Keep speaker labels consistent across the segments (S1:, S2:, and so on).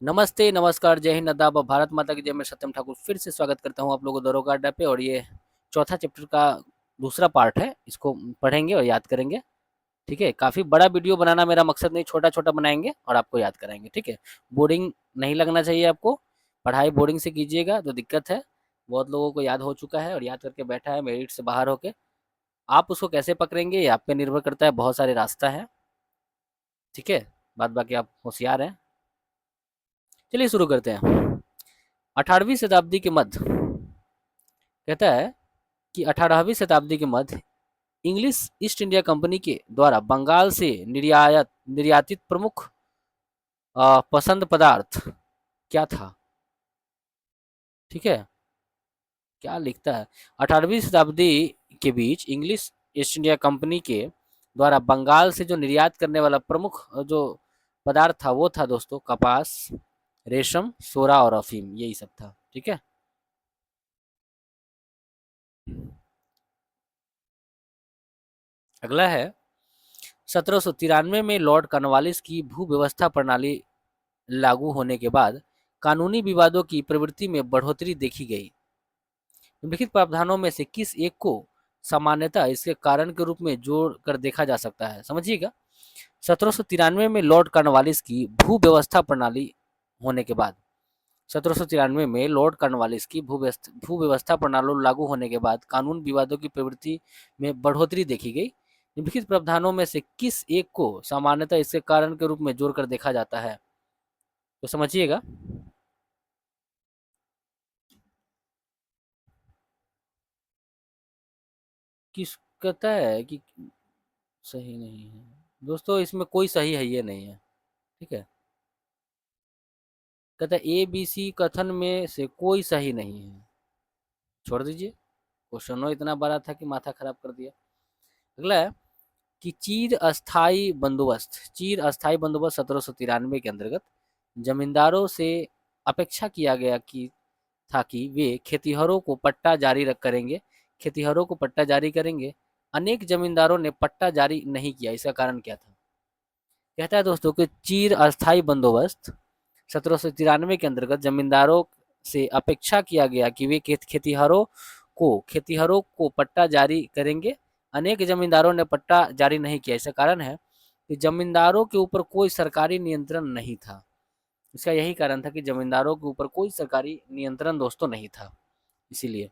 S1: नमस्ते, नमस्कार, जय हिंद, आदाब, भारत माता की जय। मैं सत्यम ठाकुर फिर से स्वागत करता हूँ आप लोगों को दरोगा अड्डा पे। और ये चौथा चैप्टर का दूसरा पार्ट है। इसको पढ़ेंगे और याद करेंगे। ठीक है, काफी बड़ा वीडियो बनाना मेरा मकसद नहीं, छोटा छोटा बनाएंगे और आपको याद कराएंगे। ठीक है, बोरिंग नहीं लगना चाहिए आपको। पढ़ाई बोरिंग से कीजिएगा तो दिक्कत है। बहुत लोगों को याद हो चुका है और याद करके बैठा है मेरिट से बाहर होके। आप उसको कैसे पकड़ेंगे ये आप पे निर्भर करता है। बहुत सारे रास्ता है। ठीक है, बात बाकी आप होशियार हैं। चलिए शुरू करते हैं। 18वीं शताब्दी के मध्य, कहता है कि 18वीं शताब्दी के मध्य इंग्लिश ईस्ट इंडिया कंपनी के द्वारा बंगाल से निर्यातित प्रमुख पसंद पदार्थ क्या था। ठीक है, क्या लिखता है। 18वीं शताब्दी के बीच इंग्लिश ईस्ट इंडिया कंपनी के द्वारा बंगाल से जो निर्यात करने वाला प्रमुख जो पदार्थ था वो था दोस्तों कपास, रेशम, सोरा और अफीम, यही सब था। ठीक है, अगला है 1793 में लॉर्ड कॉर्नवालिस की भू व्यवस्था प्रणाली लागू होने के बाद कानूनी विवादों की प्रवृत्ति में बढ़ोतरी देखी गई। निम्नलिखित प्रावधानों में से किस एक को सामान्यतः इसके कारण के रूप में जोड़ कर देखा जा सकता है, समझिएगा। 1793 में लॉर्ड कॉर्नवालिस की भू व्यवस्था प्रणाली होने के बाद 1793 में लॉर्ड कॉर्नवालिस की भू व्यवस्था प्रणाली लागू होने के बाद कानून विवादों की प्रवृत्ति में बढ़ोतरी देखी गई। निम्नलिखित प्रावधानों में से किस एक को सामान्यतः इसके कारण के रूप में जोड़कर देखा जाता है, तो समझिएगा। किस कहता है कि सही नहीं है दोस्तों, इसमें कोई सही है ये नहीं है। ठीक है, कहता है ए बी सी कथन में से कोई सही नहीं है, छोड़ दीजिए। क्वेश्चन इतना बड़ा था कि माथा खराब कर दिया। अगला है कि चीर अस्थाई बंदोबस्त 1793 के अंतर्गत जमींदारों से अपेक्षा किया गया कि था कि वे खेतिहरों को पट्टा जारी रख करेंगे खेतिहरों को पट्टा जारी करेंगे। अनेक जमींदारों ने पट्टा जारी नहीं किया, इसका कारण क्या था। कहता है दोस्तों कि चीर अस्थाई बंदोबस्त 1793 के अंतर्गत जमींदारों से अपेक्षा किया गया कि वे खेतिहरों को पट्टा जारी करेंगे। अनेक जमींदारों ने पट्टा जारी नहीं किया, इसका कारण है कि जमींदारों के ऊपर कोई सरकारी नियंत्रण नहीं था। इसका यही कारण था कि जमींदारों के ऊपर कोई सरकारी नियंत्रण दोस्तों नहीं था, इसीलिए।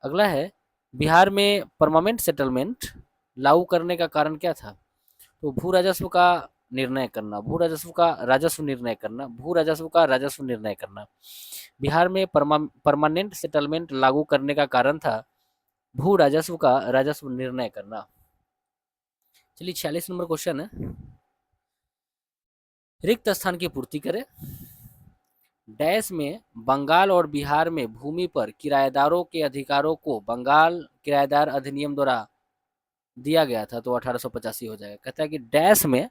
S1: अगला है बिहार में परमानेंट सेटलमेंट लागू करने का कारण क्या था। तो भू राजस्व का निर्णय करना, भू राजस्व का राजस्व निर्णय करना, भू राजस्व का राजस्व निर्णय करना। बिहार में परमानेंट सेटलमेंट लागू करने का कारण था भू राजस्व का राजस्व निर्णय करना। चलिए 46 नंबर क्वेश्चन है। रिक्त स्थान की पूर्ति करें। डैश में बंगाल और बिहार में भूमि पर किराएदारों के अधिकारों को बंगाल किराएदार अधिनियम द्वारा दिया गया था, तो 1885 हो जाएगा। कहता है कि डैश में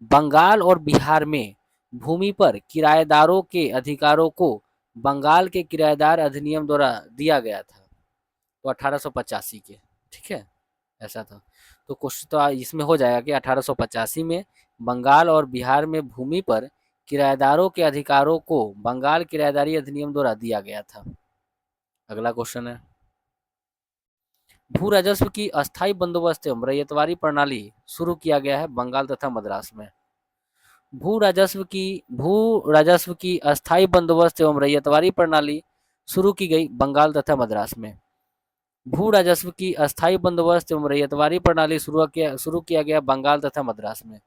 S1: बंगाल और बिहार में भूमि पर किराएदारों के अधिकारों को बंगाल के किराएदार अधिनियम द्वारा दिया गया था, तो 1885 के। ठीक है, ऐसा था। तो क्वेश्चन तो इसमें हो जाएगा कि 1885 में बंगाल और बिहार में भूमि पर किराएदारों के अधिकारों को बंगाल किराएदारी अधिनियम द्वारा दिया गया था। अगला क्वेश्चन है भू राजस्व की अस्थायी बंदोबस्त एवं रैयतवारी प्रणाली शुरू किया गया है बंगाल तथा मद्रास में। भू राजस्व की अस्थायी बंदोबस्त एवं रैयतवारी प्रणाली शुरू की गई बंगाल तथा मद्रास में। भू राजस्व की अस्थायी बंदोबस्त एवं रैयतवारी प्रणाली शुरू किया गया बंगाल तथा मद्रास में।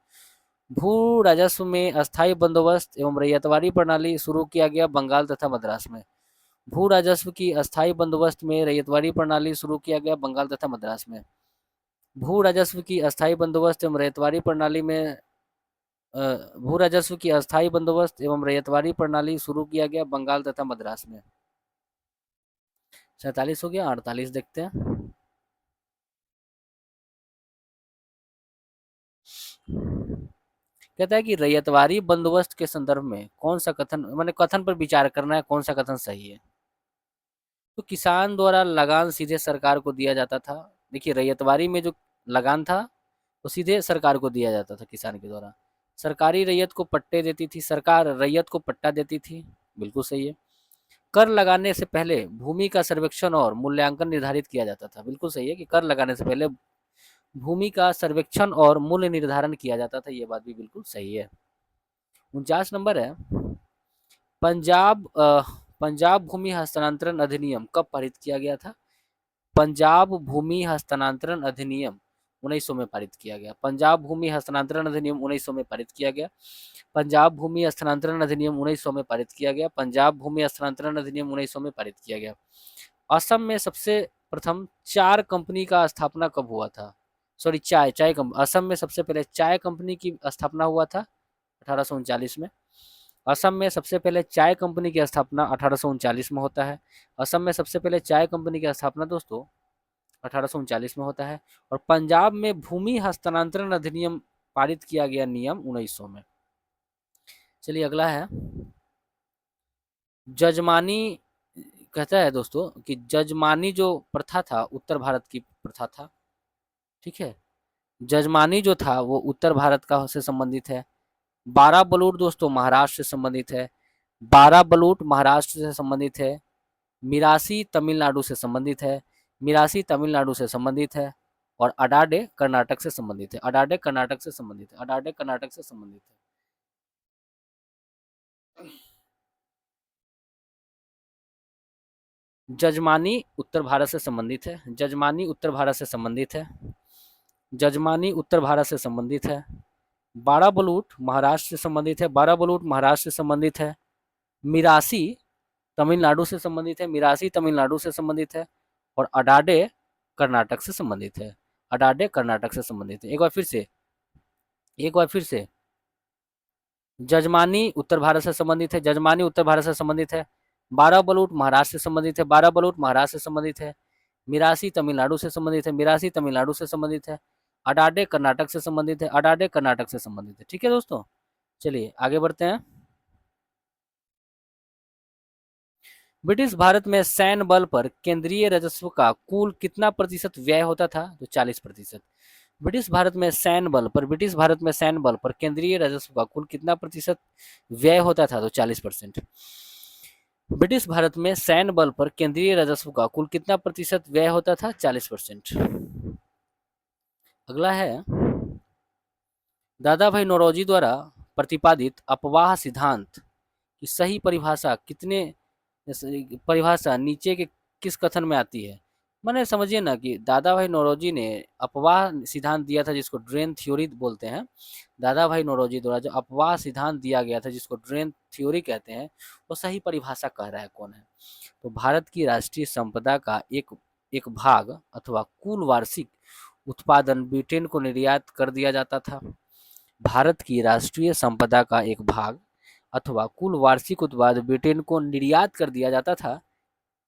S1: भू राजस्व में अस्थायी बंदोबस्त एवं रैयतवारी प्रणाली शुरू किया गया बंगाल तथा मद्रास में। भू राजस्व की अस्थायी बंदोबस्त में रैयतवारी प्रणाली शुरू किया गया बंगाल तथा मद्रास में। भू राजस्व की अस्थायी बंदोबस्त एवं रैयतवारी प्रणाली में भू राजस्व की अस्थायी बंदोबस्त एवं रैयतवारी प्रणाली शुरू किया गया बंगाल तथा मद्रास में। 47 हो गया, 48 देखते हैं। कहता है कि रैयतवारी बंदोबस्त के संदर्भ में कौन सा कथन, माने कथन पर विचार करना है कौन सा कथन सही है। तो किसान द्वारा लगान सीधे सरकार को दिया जाता था। देखिए रैयतवारी में जो लगान था वो सीधे सरकार को दिया जाता था किसान के द्वारा। सरकारी रैयत को पट्टे देती थी, सरकार रैयत को पट्टा देती थी, बिल्कुल सही है। कर लगाने से पहले भूमि का सर्वेक्षण और मूल्यांकन निर्धारित किया जाता था, बिल्कुल सही है कि कर लगाने से पहले भूमि का सर्वेक्षण और मूल्य निर्धारण किया जाता था, ये बात भी बिल्कुल सही है। 49 नंबर है, पंजाब भूमि हस्तांतरण अधिनियम कब पारित किया गया था? पंजाब भूमि हस्तांतरण अधिनियम 1900 में पारित किया गया। पंजाब भूमि हस्तांतरण अधिनियम 1900 में पारित किया गया। पंजाब भूमि हस्तांतरण अधिनियम 1900 में पारित किया गया। पंजाब भूमि हस्तांतरण अधिनियम 1900 में पारित किया गया। असम में सबसे प्रथम चार कंपनी का स्थापना कब हुआ था? सॉरी, चाय कंपनी। असम में सबसे पहले चाय कंपनी की स्थापना हुआ था 1839 में। असम में सबसे पहले चाय कंपनी की स्थापना 1839 में होता है। असम में सबसे पहले चाय कंपनी की स्थापना दोस्तों 1839 में होता है। और पंजाब में भूमि हस्तांतरण अधिनियम पारित किया गया नियम 1900 में। चलिए अगला है, जजमानी कहता है दोस्तों कि जजमानी जो प्रथा था उत्तर भारत की प्रथा था, ठीक है। जजमानी जो था वो उत्तर भारत का से संबंधित है। 12 बलूट दोस्तों महाराष्ट्र से संबंधित है। 12 बलूट महाराष्ट्र से संबंधित है। मिरासी तमिलनाडु से संबंधित है। मिरासी तमिलनाडु से संबंधित है। और अडाडे कर्नाटक से संबंधित है। अडाडे कर्नाटक से संबंधित है। अडाडे कर्नाटक से संबंधित है। जजमानी उत्तर भारत से संबंधित है। जजमानी उत्तर भारत से संबंधित है। जजमानी उत्तर भारत से संबंधित है। 12 बलूट महाराष्ट्र से संबंधित है। 12 बलूट महाराष्ट्र से संबंधित है। मिरासी तमिलनाडु से संबंधित है। मिरासी तमिलनाडु से संबंधित है। और अडाडे कर्नाटक से संबंधित है। अडाडे कर्नाटक से संबंधित है। एक बार फिर से जजमानी उत्तर भारत से संबंधित है। जजमानी उत्तर भारत से संबंधित है। 12 बलूट महाराष्ट्र से संबंधित है। 12 बलूट महाराष्ट्र से संबंधित है। मिरासी तमिलनाडु से संबंधित है। मिरासी तमिलनाडु से संबंधित है। अडाडे कर्नाटक से संबंधित है। अडाडे कर्नाटक से संबंधित है। ठीक है दोस्तों, चलिए आगे बढ़ते हैं। ब्रिटिश भारत में सैन्य बल पर केंद्रीय राजस्व का कुल कितना प्रतिशत व्यय होता था? तो 40%। ब्रिटिश भारत में सैन्य बल पर केंद्रीय राजस्व का कुल कितना प्रतिशत व्यय होता था? तो 40%। ब्रिटिश भारत में सैन्य बल पर केंद्रीय राजस्व का कुल कितना प्रतिशत व्यय होता था? 40%। अगला है, दादा भाई नौरोजी द्वारा प्रतिपादित अपवाह सिद्धांत की सही परिभाषा नीचे के किस कथन में आती है? मैंने समझिए ना कि दादा भाई नौरोजी ने अपवाह सिद्धांत दिया था जिसको ड्रेन थ्योरी बोलते हैं। दादा भाई नौरोजी द्वारा जो अपवाह सिद्धांत दिया गया था जिसको ड्रेन थ्योरी कहते हैं, वो सही परिभाषा कह रहा है कौन है? तो भारत की राष्ट्रीय संपदा का एक एक भाग अथवा कुल वार्षिक उत्पादन ब्रिटेन को निर्यात कर दिया जाता था। भारत की राष्ट्रीय संपदा का एक भाग अथवा कुल वार्षिक उत्पाद ब्रिटेन को निर्यात कर दिया जाता था,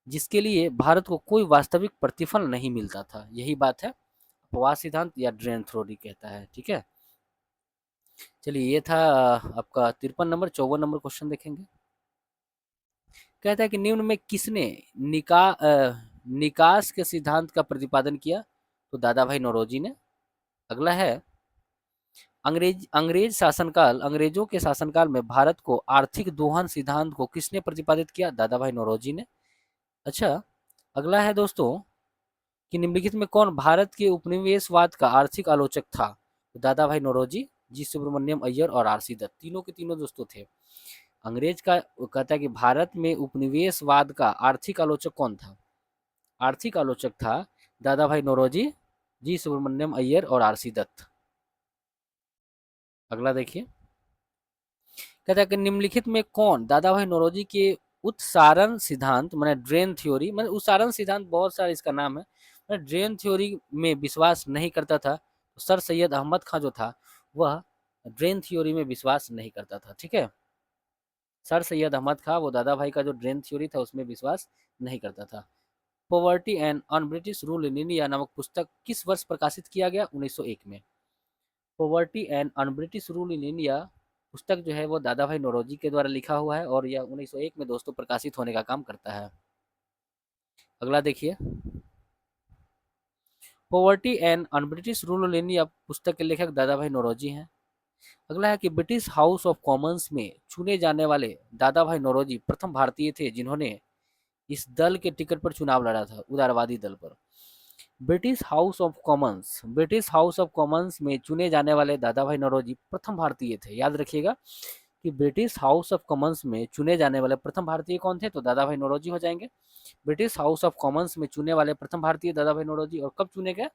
S1: जिसके लिए भारत को कोई वास्तविक प्रतिफल नहीं मिलता था। यही बात है अपवाह सिद्धांत या ड्रेन थ्योरी कहता है। ठीक है, चलिए ये था आपका 53 नंबर। 54 नंबर क्वेश्चन देखेंगे। कहता है कि निम्न में किसने निकास के सिद्धांत का प्रतिपादन किया? तो दादा भाई नौरोजी ने। अगला है, अंग्रेजों के शासनकाल में भारत को आर्थिक दोहन सिद्धांत को किसने प्रतिपादित किया? दादा भाई नौरोजी ने। अच्छा, अगला है दोस्तों कि निम्नलिखित में कौन भारत के उपनिवेशवाद का आर्थिक आलोचक था? तो दादा भाई नौरोजी, जी सुब्रमण्यम अय्यर और आरसी दत्त, तीनों के तीनों दोस्तों थे। अंग्रेज का कहता है कि भारत में उपनिवेशवाद का आर्थिक आलोचक कौन था? आर्थिक आलोचक था दादा भाई नौरोजी, जी सुब्रमण्यम अय्यर और आरसी दत्त। अगला देखिए, कहता है कि निम्नलिखित में कौन दादा भाई नौरोजी के उत्सारण सिद्धांत मैंने ड्रेन थ्योरी मैंने उत्सारण सिद्धांत बहुत सारा इसका नाम है, मैं ड्रेन थ्योरी में विश्वास नहीं करता था। तो सर सैयद अहमद खां जो था वह ड्रेन थ्योरी में विश्वास नहीं करता था। ठीक है, सर सैयद अहमद खां वो दादा भाई का जो ड्रेन थ्योरी था उसमें विश्वास नहीं करता था। Poverty and un British rule in India नामक पुस्तक किस वर्ष प्रकाशित किया गया? 1901 में। Poverty and un British rule in India पुस्तक जो है वो दादा भाई नौरोजी के द्वारा लिखा हुआ है और यह 1901 में दोस्तों प्रकाशित होने का काम करता है। अगला देखिए, poverty and un British rule in India पुस्तक के लेखक दादा भाई नौरोजी हैं। अगला है कि ब्रिटिश हाउस ऑफ कॉमन्स में चुने जाने वाले दादा भाई नौरोजी प्रथम भारतीय थे जिन्होंने इस दल के टिकट पर चुनाव लड़ा था, उदारवादी दल पर। ब्रिटिश हाउस ऑफ कॉमन्स में चुने जाने वाले दादा भाई नौरोजी प्रथम भारतीय थे। याद रखिएगा कि ब्रिटिश हाउस ऑफ कॉमन्स में चुने जाने वाले प्रथम भारतीय कौन थे, तो दादा भाई नौरोजी हो जाएंगे। ब्रिटिश हाउस ऑफ कॉमन्स में चुने वाले प्रथम भारतीय दादा भाई नौरोजी, और कब चुने गए,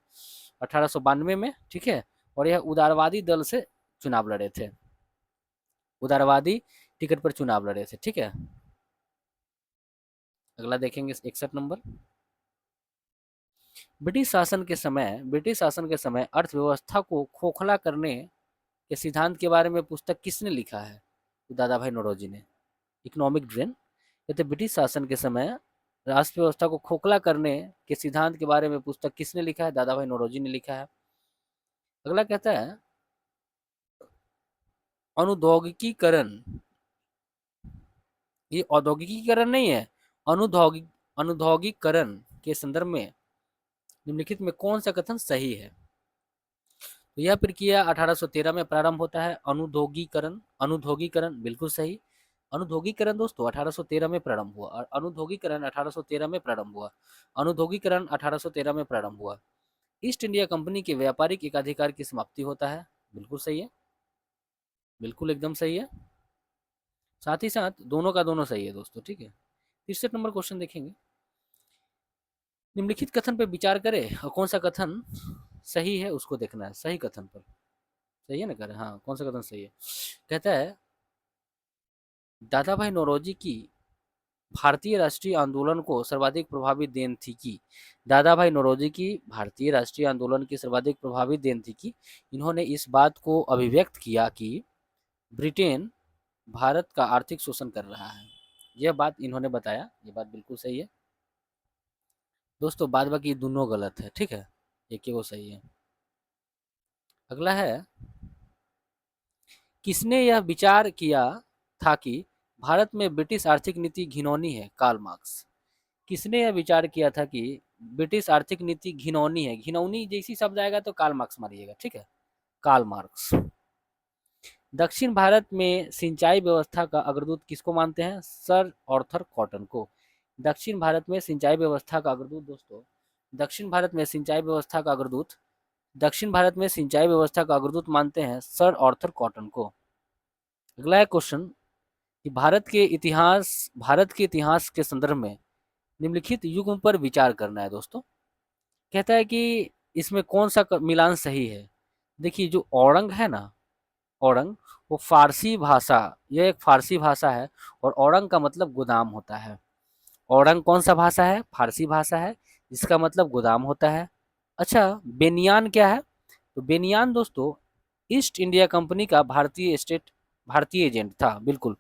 S1: 1892 में, ठीक है। और यह उदारवादी दल से चुनाव लड़े थे, उदारवादी टिकट पर चुनाव लड़े थे, ठीक है। अगला देखेंगे 61 नंबर। ब्रिटिश शासन के समय अर्थव्यवस्था को खोखला करने के सिद्धांत के बारे में पुस्तक किसने लिखा है, तो दादा भाई नौरोजी ने। इकोनॉमिक ड्रेन, कहते ब्रिटिश शासन के समय अर्थव्यवस्था को खोखला करने के सिद्धांत के बारे में पुस्तक किसने लिखा है, दादा भाई नौरोजी ने लिखा है। अगला कहता है अनुद्योगिकीकरण, ये औद्योगिकीकरण नहीं है, अनुद्योगिकरण के संदर्भ में निम्नलिखित में कौन सा कथन सही है, तो यह प्रक्रिया 1813 में प्रारंभ होता है। अनुद्योगीकरण बिल्कुल सही। अनुद्योगीकरण दोस्तों 1813 में प्रारंभ हुआ, और अनुद्योगीकरण 1813 में प्रारंभ हुआ। अनुद्योगीकरण 1813 में प्रारंभ हुआ। ईस्ट इंडिया कंपनी के व्यापारिक एकाधिकार की समाप्ति होता है, बिल्कुल सही है, बिल्कुल एकदम सही है। साथ ही साथ दोनों का दोनों सही है दोस्तों, ठीक है। 63 नंबर क्वेश्चन देखेंगे। निम्नलिखित कथन पर विचार करें और कौन सा कथन सही है उसको देखना है। सही कथन पर, सही है ना, करें, हाँ, कौन सा कथन सही है। कहता है दादा भाई नौरोजी की भारतीय राष्ट्रीय आंदोलन को सर्वाधिक प्रभावी देन थी कि, दादा भाई नौरोजी की भारतीय राष्ट्रीय आंदोलन की सर्वाधिक प्रभावी देन थी कि इन्होंने इस बात को अभिव्यक्त किया कि ब्रिटेन भारत का आर्थिक शोषण कर रहा है। यह बात इन्होंने बताया, ये बात बिल्कुल सही है दोस्तों। बाद बाकी दोनों गलत है, ठीक है, एक ही वो सही है। अगला है किसने यह विचार किया था कि भारत में ब्रिटिश आर्थिक नीति घिनौनी है, कार्ल मार्क्स। किसने यह विचार किया था कि ब्रिटिश आर्थिक नीति घिनौनी है, घिनौनी जैसी शब्द आएगा तो कार्ल मार्क्स मारिएगा, ठीक है, कार्ल मार्क्स। दक्षिण भारत में सिंचाई व्यवस्था का अग्रदूत किसको मानते हैं, सर आर्थर कॉटन को। दक्षिण भारत में सिंचाई व्यवस्था का अग्रदूत दोस्तों, दक्षिण भारत में सिंचाई व्यवस्था का अग्रदूत, दक्षिण भारत में सिंचाई व्यवस्था का अग्रदूत मानते हैं सर आर्थर कॉटन को। अगला है क्वेश्चन कि भारत के इतिहास के संदर्भ में निम्नलिखित युग पर विचार करना है दोस्तों। कहता है कि इसमें कौन सा मिलान सही है। देखिए जो औरंग है ना, औरंग, वो फारसी भाषा, यह एक फारसी भाषा है, और औरंग का मतलब गोदाम होता है। औरंग कौन सा भाषा है, फारसी भाषा है, जिसका मतलब गोदाम होता है। अच्छा, बेनियान क्या है, तो बेनियान दोस्तों ईस्ट इंडिया कंपनी का भारतीय एजेंट था, बिल्कुल।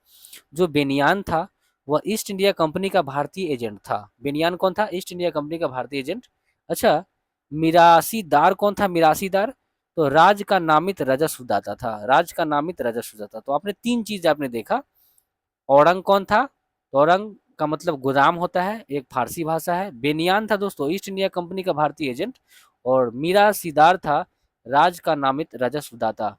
S1: जो बेनियान था वह ईस्ट इंडिया कंपनी का भारतीय एजेंट था। बेनियान कौन था, ईस्ट इंडिया कंपनी का भारतीय एजेंट। अच्छा, मिरासीदार कौन था, मिरासीदार, तो राज का नामित राजस्वदाता था, राज का नामित राजस्वदाता। तो आपने तीन चीज आपने देखा। औरंग कौन था, तो औरंग का मतलब गोदाम होता है, एक फारसी भाषा है। बेनियान था दोस्तों ईस्ट इंडिया कंपनी का भारतीय एजेंट, और मीरा सीदार था राज का नामित राजस्वदाता।